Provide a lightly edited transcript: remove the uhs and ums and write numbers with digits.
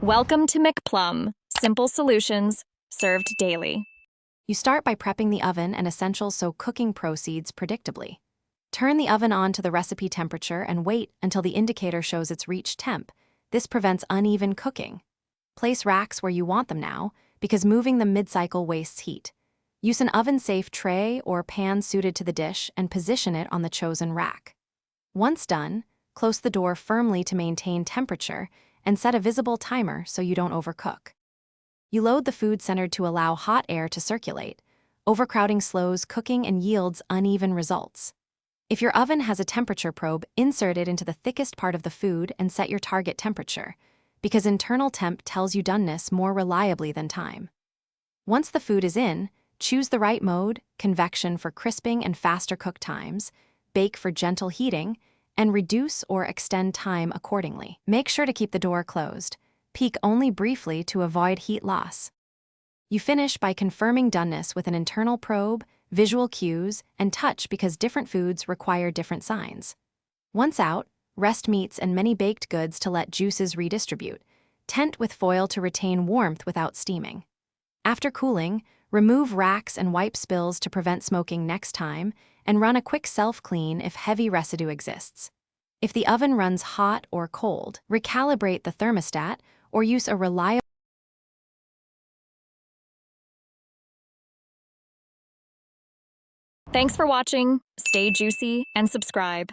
Welcome to McPlum, simple solutions served daily. You start by prepping the oven and essentials so cooking proceeds predictably. Turn the oven on to the recipe temperature and wait until the indicator shows it's reached temp. This prevents uneven cooking. Place racks where you want them now, because moving them mid-cycle wastes heat. Use an oven-safe tray or pan suited to the dish and position it on the chosen rack. Once done, close the door firmly to maintain temperature and set a visible timer so you don't overcook. You load the food centered to allow hot air to circulate. Overcrowding slows cooking and yields uneven results. If your oven has a temperature probe, insert it into the thickest part of the food and set your target temperature, because internal temp tells you doneness more reliably than time. Once the food is in, choose the right mode: convection for crisping and faster cook times, bake for gentle heating, and reduce or extend time accordingly. Make sure to keep the door closed. Peek only briefly to avoid heat loss. You finish by confirming doneness with an internal probe, visual cues, and touch, because different foods require different signs. Once out, rest meats and many baked goods to let juices redistribute. Tent with foil to retain warmth without steaming. After cooling, remove racks and wipe spills to prevent smoking next time, and run a quick self-clean if heavy residue exists. If the oven runs hot or cold, recalibrate the thermostat or use a reliable. Thanks for watching. Stay juicy and subscribe.